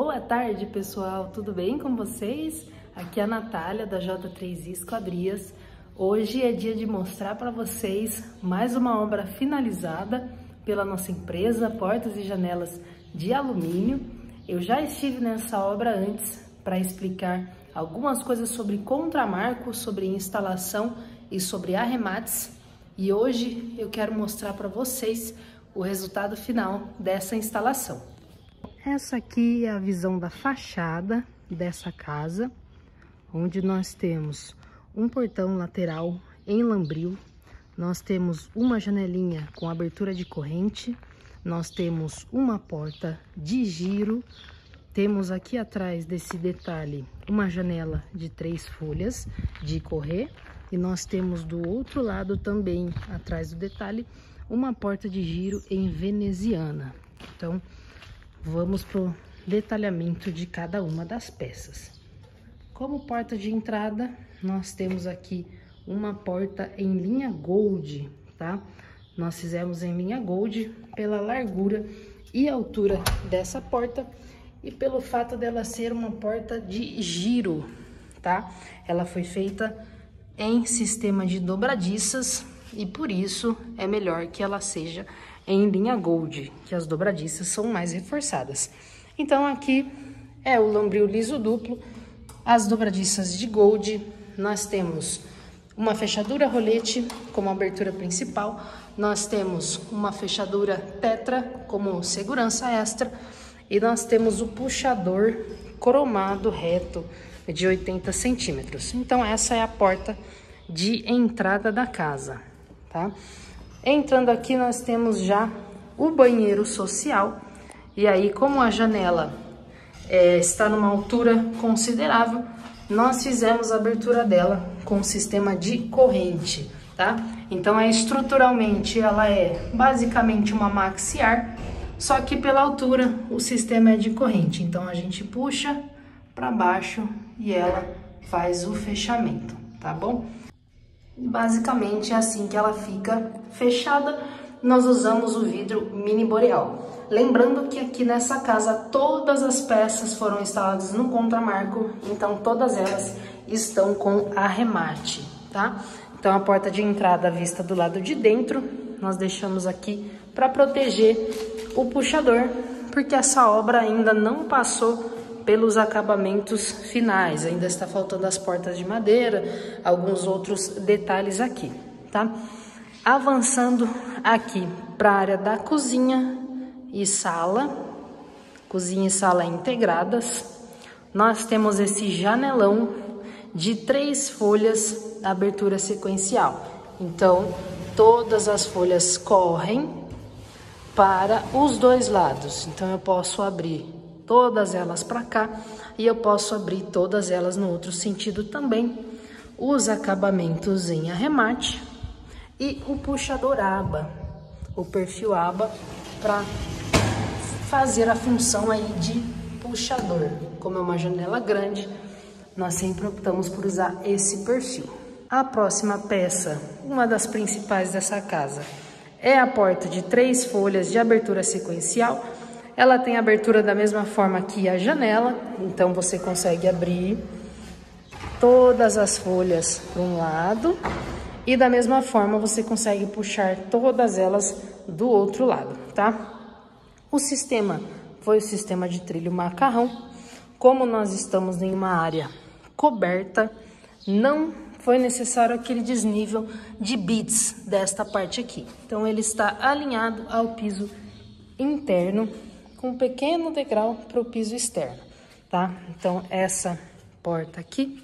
Boa tarde, pessoal, tudo bem com vocês? Aqui é a Natália da J3 Esquadrias. Hoje é dia de mostrar para vocês mais uma obra finalizada pela nossa empresa, portas e janelas de alumínio. Eu já estive nessa obra antes para explicar algumas coisas sobre contramarco, sobre instalação e sobre arremates. E hoje eu quero mostrar para vocês o resultado final dessa instalação. Essa aqui é a visão da fachada dessa casa, onde nós temos um portão lateral em lambril, nós temos uma janelinha com abertura de corrente, nós temos uma porta de giro, temos aqui atrás desse detalhe uma janela de 3 folhas de correr e nós temos do outro lado também, atrás do detalhe, uma porta de giro em veneziana. Então, vamos pro detalhamento de cada uma das peças. Como porta de entrada, nós temos aqui uma porta em linha gold, tá? Nós fizemos em linha gold pela largura e altura dessa porta e pelo fato dela ser uma porta de giro, tá? Ela foi feita em sistema de dobradiças e por isso é melhor que ela seja em linha gold, que as dobradiças são mais reforçadas. Então aqui é o lambril liso duplo, as dobradiças de gold, nós temos uma fechadura rolete como abertura principal, nós temos uma fechadura tetra como segurança extra e nós temos o puxador cromado reto de 80 centímetros. Então essa é a porta de entrada da casa, tá? Entrando aqui nós temos já o banheiro social e aí como a janela está numa altura considerável, nós fizemos a abertura dela com sistema de corrente, tá? Então estruturalmente ela é basicamente uma maxiar, só que pela altura o sistema é de corrente, então a gente puxa para baixo e ela faz o fechamento, tá bom? Basicamente é assim que ela fica fechada. Nós usamos o vidro mini boreal. Lembrando que aqui nessa casa todas as peças foram instaladas no contramarco, então todas elas estão com arremate, tá? Então a porta de entrada vista do lado de dentro, nós deixamos aqui para proteger o puxador, porque essa obra ainda não passou pelos acabamentos finais, ainda está faltando as portas de madeira, alguns outros detalhes aqui, tá? Avançando aqui para a área da cozinha e sala integradas, nós temos esse janelão de 3 folhas, abertura sequencial. Então, todas as folhas correm para os dois lados, então eu posso abrir todas elas para cá e eu posso abrir todas elas no outro sentido também. Os acabamentos em arremate e o puxador aba, o perfil aba para fazer a função aí de puxador. Como é uma janela grande, nós sempre optamos por usar esse perfil. A próxima peça, uma das principais dessa casa, é a porta de 3 folhas de abertura sequencial. Ela tem abertura da mesma forma que a janela, então você consegue abrir todas as folhas para um lado e da mesma forma você consegue puxar todas elas do outro lado, tá? O sistema foi o sistema de trilho macarrão. Como nós estamos em uma área coberta, não foi necessário aquele desnível de bits desta parte aqui. Então ele está alinhado ao piso interno, com um pequeno degrau para o piso externo, tá? Então, essa porta aqui,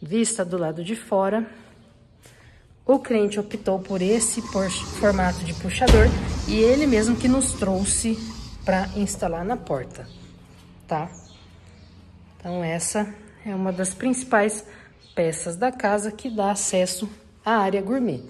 vista do lado de fora, o cliente optou por esse formato de puxador e ele mesmo que nos trouxe para instalar na porta, tá? Então, essa é uma das principais peças da casa que dá acesso à área gourmet.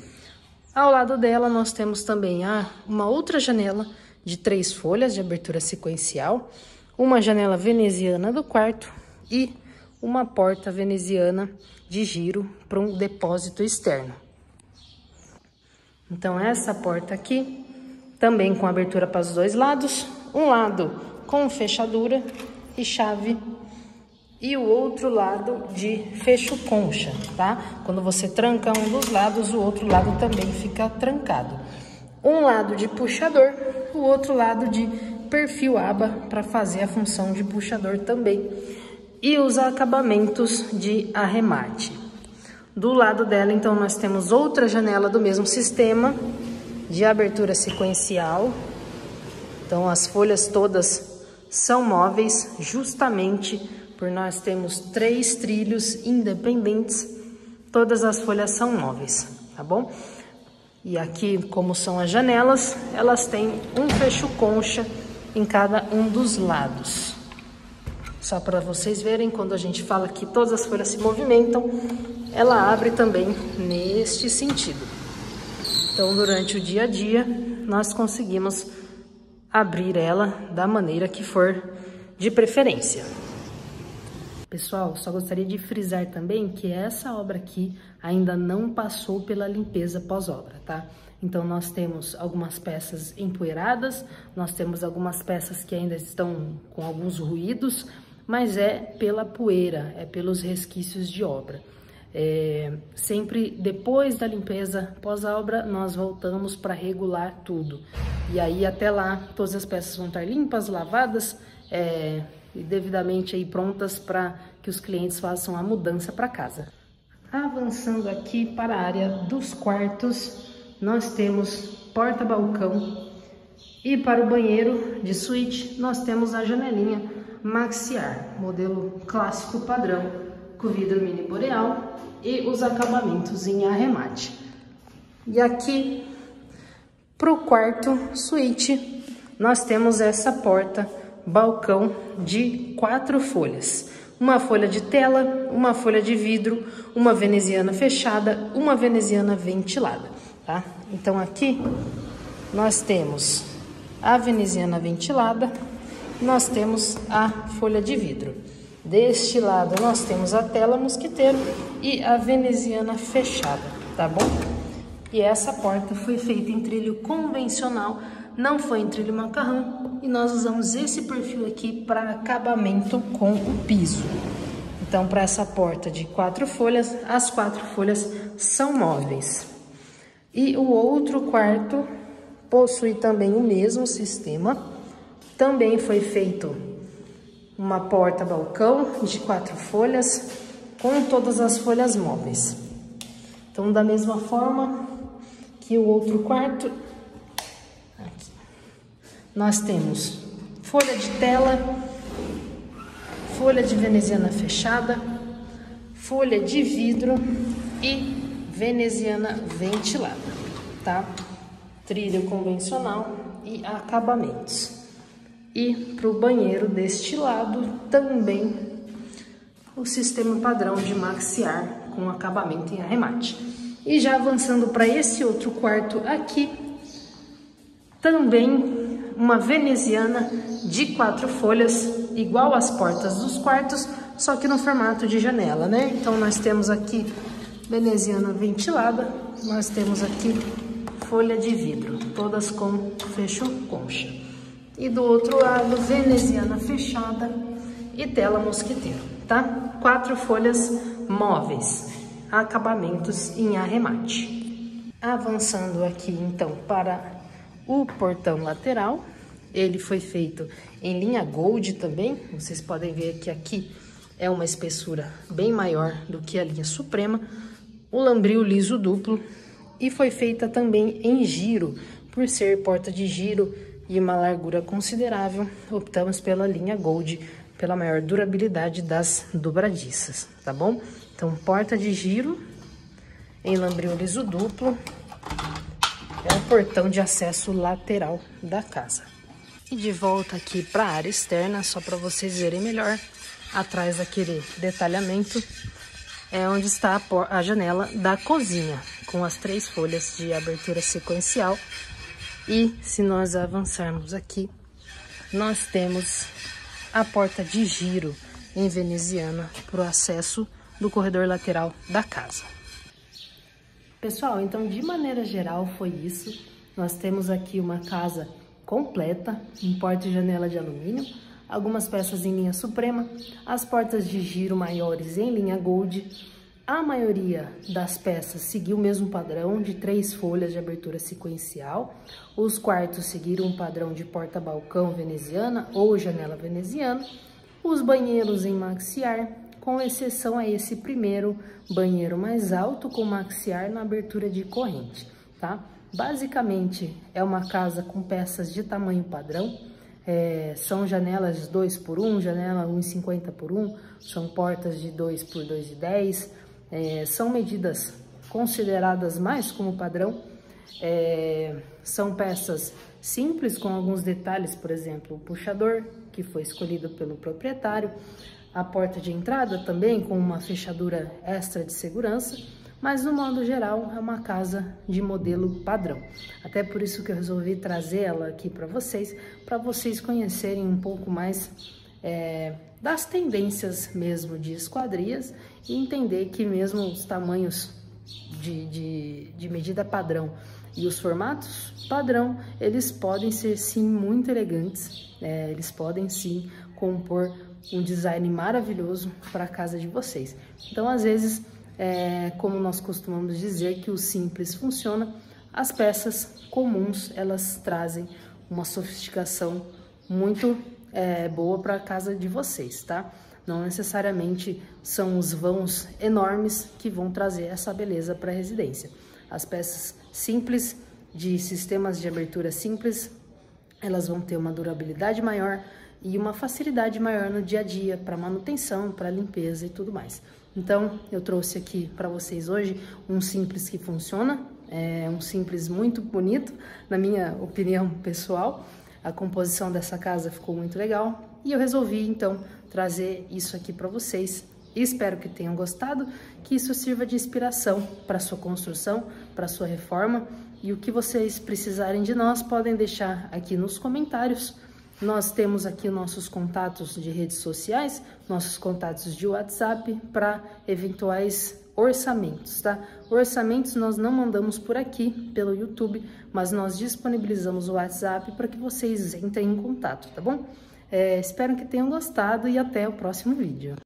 Ao lado dela, nós temos também uma outra janela de 3 folhas de abertura sequencial, uma janela veneziana do quarto e uma porta veneziana de giro para um depósito externo. Então essa porta aqui, também com abertura para os dois lados, um lado com fechadura e chave. E o outro lado de fecho concha, tá? Quando você tranca um dos lados, o outro lado também fica trancado. Um lado de puxador, o outro lado de perfil aba para fazer a função de puxador também. E os acabamentos de arremate. Do lado dela, então, nós temos outra janela do mesmo sistema de abertura sequencial. Então, as folhas todas são móveis, justamente por nós temos 3 trilhos independentes, todas as folhas são móveis, tá bom? E aqui, como são as janelas, elas têm um fecho concha em cada um dos lados. Só para vocês verem, quando a gente fala que todas as folhas se movimentam, ela abre também neste sentido. Então, durante o dia a dia, nós conseguimos abrir ela da maneira que for de preferência. Pessoal, só gostaria de frisar também que essa obra aqui ainda não passou pela limpeza pós-obra, tá? Então, nós temos algumas peças empoeiradas, nós temos algumas peças que ainda estão com alguns ruídos, mas é pela poeira, é pelos resquícios de obra. Sempre depois da limpeza pós-obra, nós voltamos para regular tudo. E aí, até lá, todas as peças vão estar limpas, lavadas, e devidamente aí prontas para que os clientes façam a mudança para casa. Avançando aqui para a área dos quartos, nós temos porta-balcão e para o banheiro de suíte nós temos a janelinha maxiar, modelo clássico padrão, com vidro mini boreal e os acabamentos em arremate. E aqui para o quarto suíte nós temos essa porta balcão de 4 folhas, uma folha de tela, uma folha de vidro, uma veneziana fechada, uma veneziana ventilada, tá? Então aqui nós temos a veneziana ventilada, nós temos a folha de vidro. Deste lado nós temos a tela mosquiteiro e a veneziana fechada, tá bom? E essa porta foi feita em trilho convencional, não foi em trilho macarrão, e nós usamos esse perfil aqui para acabamento com o piso. Então, para essa porta de 4 folhas, as 4 folhas são móveis. E o outro quarto possui também o mesmo sistema. Também foi feito uma porta-balcão de 4 folhas, com todas as folhas móveis. Então, da mesma forma que o outro quarto, aqui, nós temos folha de tela, folha de veneziana fechada, folha de vidro e veneziana ventilada, tá? Trilho convencional e acabamentos. E para o banheiro deste lado também o sistema padrão de maxiar com acabamento em arremate. E já avançando para esse outro quarto aqui, também uma veneziana de 4 folhas, igual às portas dos quartos, só que no formato de janela, né? Então nós temos aqui veneziana ventilada, nós temos aqui folha de vidro, todas com fecho concha. E do outro lado, veneziana fechada e tela mosquiteiro, tá? 4 folhas móveis, acabamentos em arremate. Avançando aqui então para o portão lateral, ele foi feito em linha gold também. Vocês podem ver que aqui é uma espessura bem maior do que a linha suprema. O lambril liso duplo e foi feita também em giro, por ser porta de giro e uma largura considerável, optamos pela linha gold, pela maior durabilidade das dobradiças, tá bom? Então, porta de giro em lambril liso duplo, é o portão de acesso lateral da casa. E de volta aqui para a área externa, só para vocês verem melhor, atrás daquele detalhamento, é onde está a janela da cozinha, com as 3 folhas de abertura sequencial. E se nós avançarmos aqui, nós temos a porta de giro em veneziana para o acesso do corredor lateral da casa. Pessoal, então de maneira geral foi isso. Nós temos aqui uma casa completa, em porta e janela de alumínio, algumas peças em linha suprema, as portas de giro maiores em linha gold. A maioria das peças seguiu o mesmo padrão de 3 folhas de abertura sequencial. Os quartos seguiram um padrão de porta-balcão veneziana ou janela veneziana. Os banheiros em maxiar, com exceção a esse primeiro banheiro mais alto com maxiar na abertura de corrente, tá? Basicamente é uma casa com peças de tamanho padrão. São janelas 2x1, janela 1,50x1, são portas de 2x 2,10. São medidas consideradas mais como padrão. São peças simples com alguns detalhes, por exemplo, o puxador, que foi escolhido pelo proprietário, a porta de entrada também com uma fechadura extra de segurança, mas no modo geral é uma casa de modelo padrão. Até por isso que eu resolvi trazer ela aqui para vocês conhecerem um pouco mais das tendências mesmo de esquadrias e entender que mesmo os tamanhos de medida padrão e os formatos padrão, eles podem ser sim muito elegantes, eles podem sim compor um design maravilhoso para a casa de vocês. Então, às vezes, como nós costumamos dizer que o simples funciona, as peças comuns, elas trazem uma sofisticação muito boa para a casa de vocês, tá? Não necessariamente são os vãos enormes que vão trazer essa beleza para a residência. As peças simples, de sistemas de abertura simples, elas vão ter uma durabilidade maior e uma facilidade maior no dia a dia para manutenção, para limpeza e tudo mais. Então, eu trouxe aqui para vocês hoje um simples que funciona, um simples muito bonito, na minha opinião pessoal. A composição dessa casa ficou muito legal e eu resolvi então trazer isso aqui para vocês. Espero que tenham gostado, que isso sirva de inspiração para sua construção, para sua reforma, e o que vocês precisarem de nós podem deixar aqui nos comentários. Nós temos aqui nossos contatos de redes sociais, nossos contatos de WhatsApp para eventuais orçamentos, tá? Orçamentos nós não mandamos por aqui, pelo YouTube, mas nós disponibilizamos o WhatsApp para que vocês entrem em contato, tá bom? Espero que tenham gostado e até o próximo vídeo.